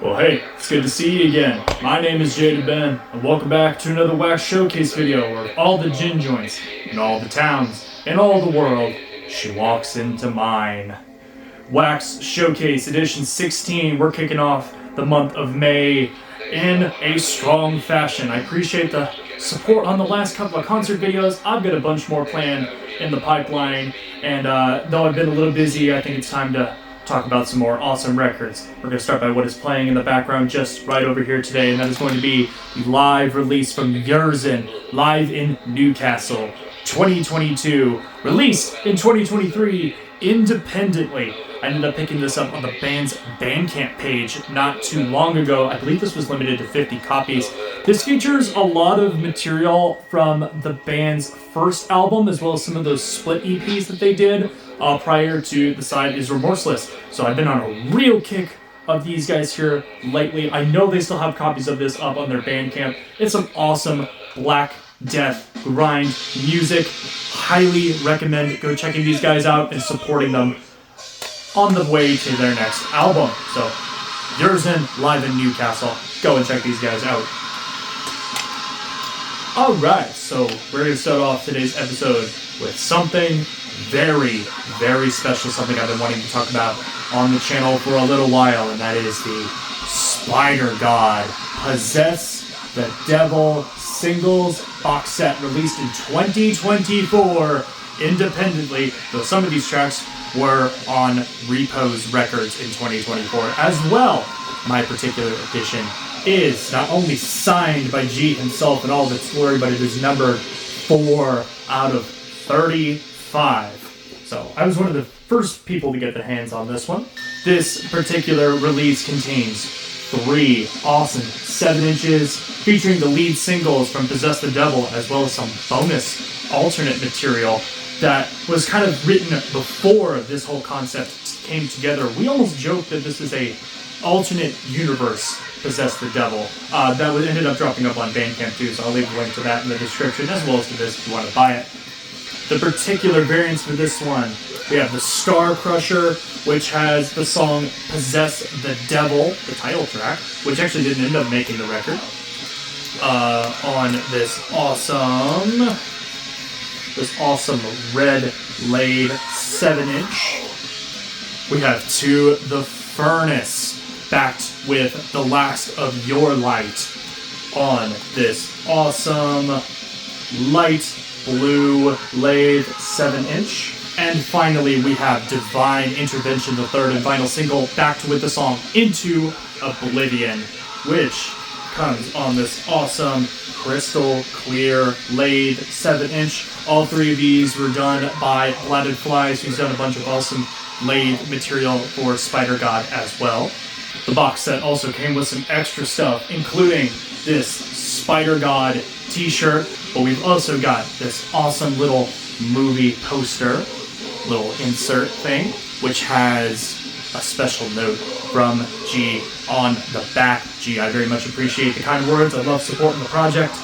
Well, hey, it's good to see you again. My name is Jaded Ben, and welcome back to another Wax Showcase video where all the gin joints, in all the towns, in all the world, she walks into mine. Wax Showcase Edition 16, we're kicking off the month of May in a strong fashion. I appreciate the support on the last couple of concert videos. I've got a bunch more planned in the pipeline, and though I've been a little busy, I think it's time to talk about some more awesome records. We're going to start by what is playing in the background just right over here today, and that is going to be the live release from Yersin, live in Newcastle, 2022, released in 2023 independently. I ended up picking this up on the band's Bandcamp page not too long ago. I believe this was limited to 50 copies. This features a lot of material from the band's first album, as well as some of those split EPs that they did prior to The Side Is Remorseless. So I've been on a real kick of these guys here lately. I know they still have copies of this up on their Bandcamp. It's some awesome Black Death grind music. Highly recommend go checking these guys out and supporting them on the way to their next album. So, Yersin, live in Newcastle. Go and check these guys out. Alright, so we're going to start off today's episode with something very, very special, something I've been wanting to talk about on the channel for a little while, and that is the Spider God Possess the Devil singles box set released in 2024 independently, though some of these tracks were on Repose Records in 2024 as well. My particular edition is not only signed by G himself in all of its glory, but it is numbered 4 out of 35. So I was one of the first people to get their hands on this one. This particular release contains 3 awesome 7 inches featuring the lead singles from Possess the Devil, as well as some bonus alternate material that was kind of written before this whole concept came together. We almost joked that this is a alternate universe Possess the Devil. That ended up dropping up on Bandcamp too, so I'll leave a link to that in the description, as well as to this if you want to buy it. The particular variants for this one, we have the Star Crusher, which has the song Possess the Devil, the title track, which actually didn't end up making the record, on this awesome red laid 7-inch. We have To the Furnace, backed with The Last of Your Light on this awesome light blue laid 7-inch. And finally, we have Divine Intervention, the third and final single, backed with the song Into Oblivion, which comes on this awesome crystal clear laid 7-inch. All 3 of these were done by Bladed Flies, who's done a bunch of awesome laid material for Spider God as well. The box set also came with some extra stuff, including this Spider God t-shirt, but we've also got this awesome little movie poster, little insert thing, which has a special note from G on the back. G, I very much appreciate the kind words. I love supporting the project,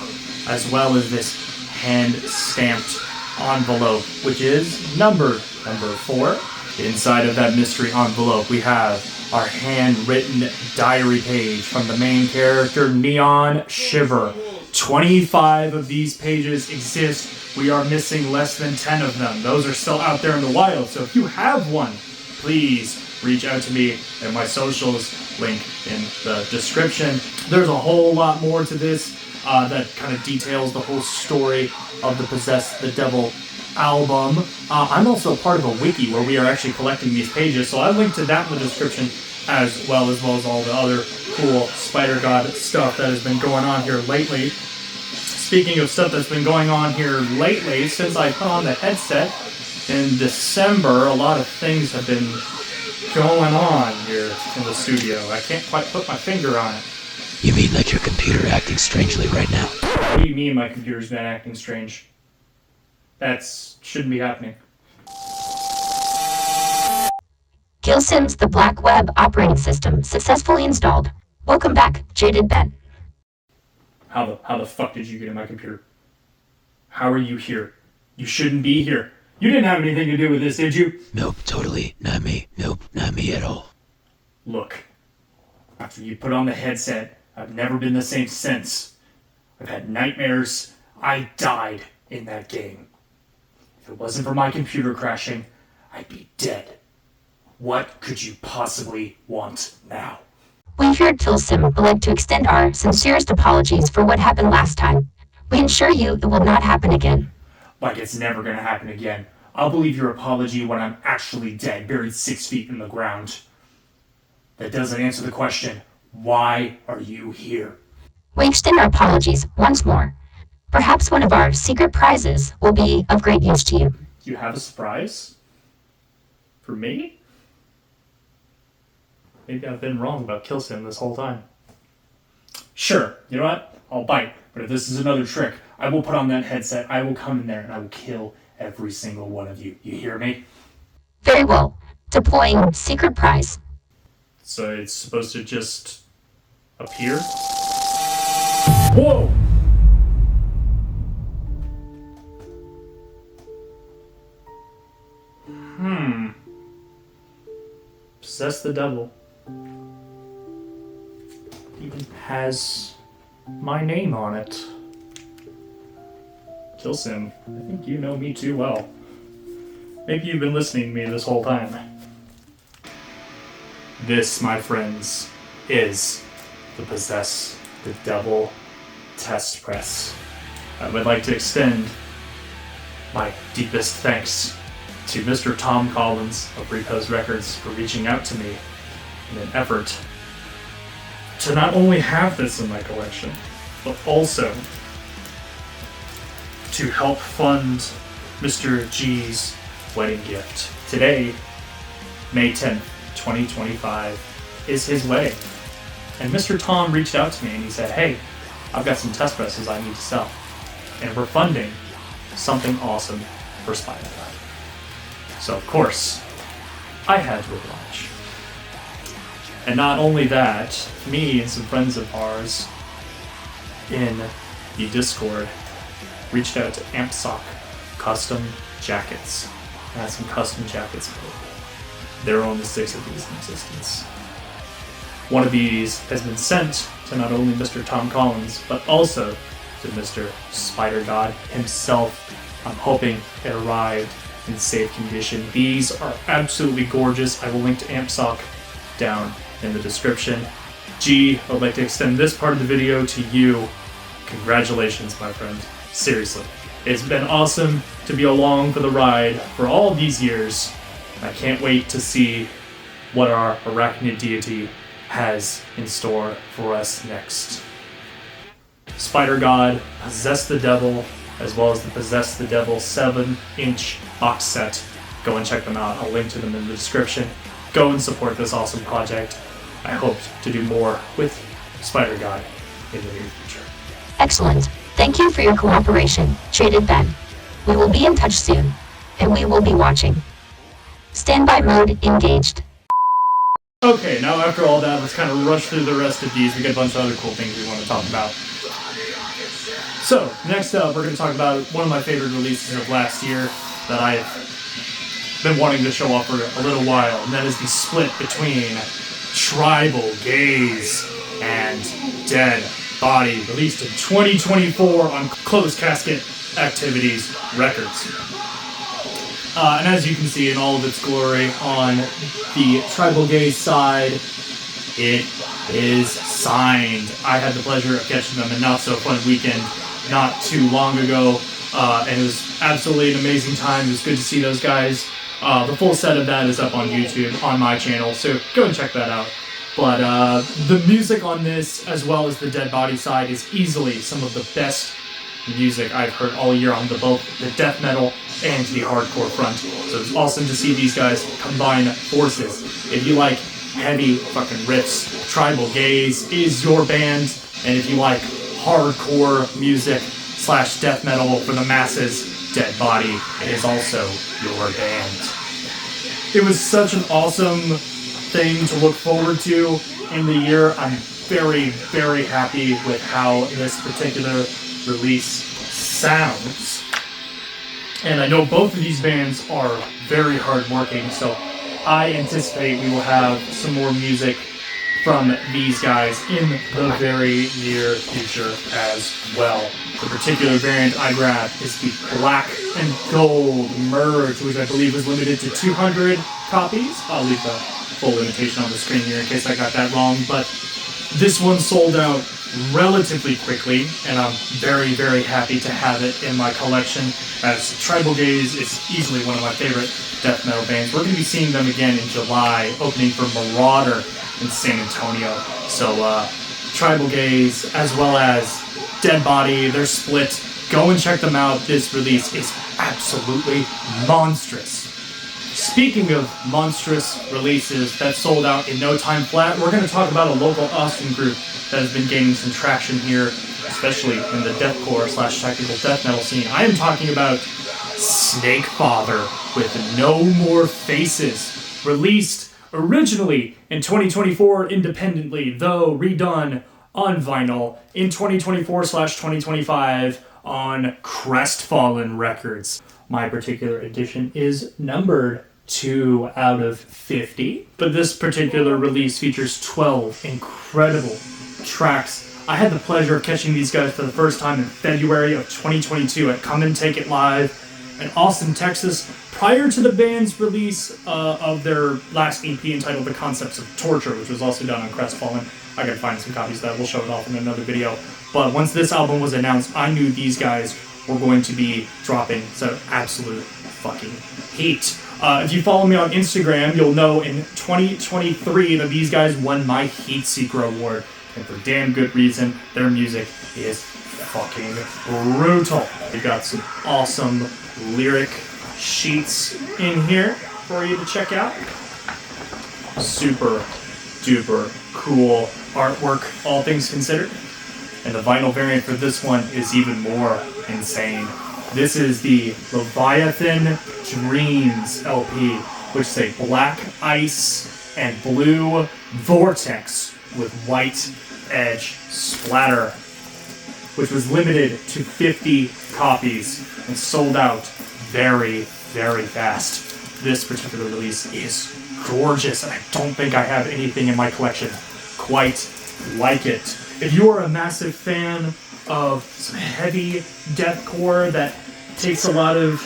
as well as this hand-stamped envelope, which is number 4. Inside of that mystery envelope, we have our handwritten diary page from the main character, Neon Shiver. 25 of these pages exist. We are missing less than 10 of them. Those are still out there in the wild, so if you have one, please reach out to me and my socials, link in the description. There's a whole lot more to this that kind of details the whole story of the Possess the Devil album. I'm also part of a wiki where we are actually collecting these pages, so I'll link to that in the description, as well as all the other cool Spider God stuff that has been going on here lately. Speaking of stuff that's been going on here lately, since I put on the headset in December, a lot of things have been going on here in the studio. I can't quite put my finger on it. You mean like your computer acting strangely right now? What do you mean my computer's been acting strange? That shouldn't be happening. GillSim's The Black Web operating system successfully installed. Welcome back, Jaded Ben. How the fuck did you get in my computer? How are you here? You shouldn't be here. You didn't have anything to do with this, did you? Nope, totally. Not me. Nope, not me at all. Look, After you put on the headset, I've never been the same since. I've had nightmares. I died in that game. If it wasn't for my computer crashing, I'd be dead. What could you possibly want now? We here at Philsim would like to extend our sincerest apologies for what happened last time. We assure you it will not happen again. Like it's never gonna happen again. I'll believe your apology when I'm actually dead, buried 6 feet in the ground. That doesn't answer the question, why are you here? We extend our apologies once more. Perhaps one of our secret prizes will be of great use to you. Do you have a surprise? For me? Maybe I've been wrong about Killsim this whole time. Sure, you know what? I'll bite. But if this is another trick, I will put on that headset, I will come in there, and I will kill every single one of you. You hear me? Very well. Deploying secret prize. So it's supposed to just appear? Whoa! Possess the devil. Even has my name on it. Killsim, I think you know me too well. Maybe you've been listening to me this whole time. This, my friends, is the Possess the Devil test press. I would like to extend my deepest thanks to Mr. Tom Collins of Repose Records for reaching out to me in an effort to not only have this in my collection, but also to help fund Mr. G's wedding gift. Today, May 10th, 2025, is his wedding. And Mr. Tom reached out to me and he said, hey, I've got some test presses I need to sell. And we're funding something awesome for Spiderweb. So of course, I had to oblige. And not only that, me and some friends of ours in the Discord reached out to AMPSOCK Custom Jackets. I had some custom jackets made. There are only 6 of these in existence. One of these has been sent to not only Mr. Tom Collins, but also to Mr. Spider God himself. I'm hoping it arrived in safe condition. These are absolutely gorgeous. I will link to AMPSOCK down in the description. G, I would like to extend this part of the video to you. Congratulations, my friend. Seriously. It's been awesome to be along for the ride for all these years. I can't wait to see what our arachnid deity has in store for us next. Spider God, Possess the Devil, as well as the Possess the Devil 7-inch box set. Go and check them out. I'll link to them in the description. Go and support this awesome project. I hope to do more with Spider God in the near future. Excellent. Thank you for your cooperation, Jaded Ben. We will be in touch soon, and we will be watching. Standby mode engaged. Okay, now after all that, let's kind of rush through the rest of these. We got a bunch of other cool things we want to talk about. So, next up, we're going to talk about one of my favorite releases of last year that I've been wanting to show off for a little while, and that is the split between Tribal Gaze and Dead Body, released in 2024 on Closed Casket Activities Records. And as you can see in all of its glory, on the Tribal Gaze side, it is signed. I had the pleasure of catching them in Not So Fun Weekend not too long ago, and it was absolutely an amazing time. It was good to see those guys. The full set of that is up on YouTube, on my channel, so go and check that out. But the music on this, as well as the Dead Body side, is easily some of the best music I've heard all year on both the death metal and the hardcore front. So it's awesome to see these guys combine forces. If you like heavy fucking riffs, Tribal Gaze is your band, and if you like hardcore music / death metal for the masses, Dead Body is also your band. It was such an awesome thing to look forward to in the year. I'm very, very happy with how this particular release sounds. And I know both of these bands are very hardworking, so I anticipate we will have some more music from these guys in the very near future as well. The particular variant I grabbed is the black and gold merge, which I believe was limited to 200 copies. I'll leave the full limitation on the screen here in case I got that wrong, but this one sold out relatively quickly, and I'm very, very happy to have it in my collection, as Tribal Gaze is easily one of my favorite death metal bands. We're going to be seeing them again in July, opening for Marauder in San Antonio. So Tribal Gaze, as well as Dead Body, they're split. Go and check them out. This release is absolutely monstrous. Speaking of monstrous releases that sold out in no time flat, we're going to talk about a local Austin group that has been gaining some traction here, especially in the deathcore / technical death metal scene. I am talking about Snakefather with No More Faces, released originally in 2024 independently, though redone on vinyl in 2024 / 2025 on Crestfallen Records. My particular edition is numbered 2 out of 50, but this particular release features 12 incredible tracks. I had the pleasure of catching these guys for the first time in February of 2022 at Come and Take It Live in Austin, Texas, prior to the band's release of their last EP entitled The Concepts of Torture, which was also done on Crestfallen. I gotta find some copies of that. We'll show it off in another video. But once this album was announced, I knew these guys were going to be dropping some absolute fucking heat. If you follow me on Instagram, you'll know in 2023 that these guys won my Heat Seeker Award. And for damn good reason. Their music is fucking brutal. We've got some awesome lyric sheets in here for you to check out. Super duper cool artwork, all things considered. And the vinyl variant for this one is even more insane. This is the Leviathan Dreams LP, which is a black ice and blue vortex with white edge splatter, which was limited to 50 copies and sold out very, very fast. This particular release is gorgeous, and I don't think I have anything in my collection quite like it. If you are a massive fan of some heavy deathcore that takes a lot of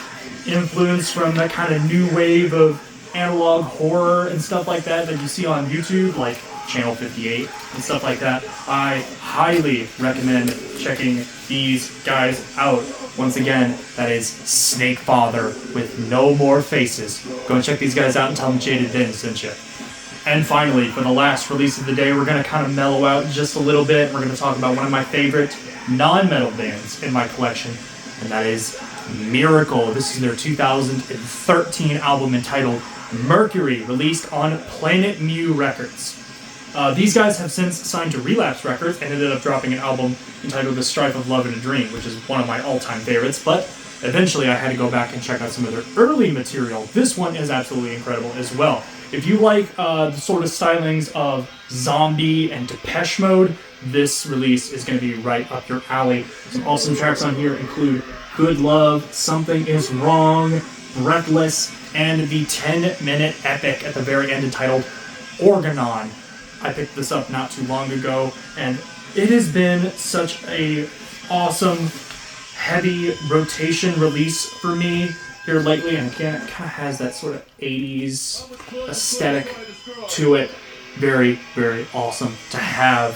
influence from that kind of new wave of analog horror and stuff like that you see on YouTube, like Channel 58 and stuff like that, I highly recommend checking these guys out. Once again, that is Snakefather with No More Faces. Go and check these guys out and tell them Jaded Din sent you. And finally, for the last release of the day, we're going to kind of mellow out just a little bit. We're going to talk about one of my favorite non-metal bands in my collection, and that is Miracle. This is their 2013 album entitled Mercury, released on Planet Mu Records. These guys have since signed to Relapse Records and ended up dropping an album entitled The Strife of Love and a Dream, which is one of my all-time favorites, but eventually I had to go back and check out some of their early material. This one is absolutely incredible as well. If you like the sort of stylings of Zombie and Depeche Mode, this release is going to be right up your alley. Some awesome tracks on here include Good Love, Something Is Wrong, Breathless, and the 10-minute epic at the very end entitled Organon. I picked this up not too long ago, and it has been such a awesome, heavy rotation release for me here lately, and again, it kind of has that sort of 80s aesthetic to it. Very, very awesome to have.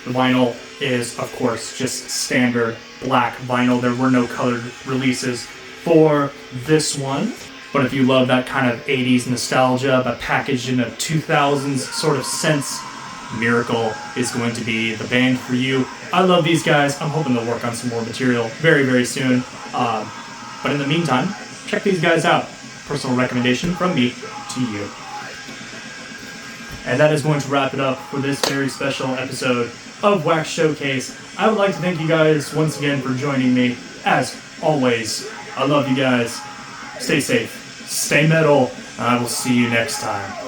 The vinyl is, of course, just standard black vinyl. There were no colored releases for this one. But if you love that kind of 80s nostalgia, but packaged in a 2000s sort of sense, Miracle is going to be the band for you. I love these guys. I'm hoping they'll work on some more material very, very soon. But in the meantime, check these guys out. Personal recommendation from me to you. And that is going to wrap it up for this very special episode of Wax Showcase. I would like to thank you guys once again for joining me. As always, I love you guys. Stay safe. Stay metal, and I will see you next time.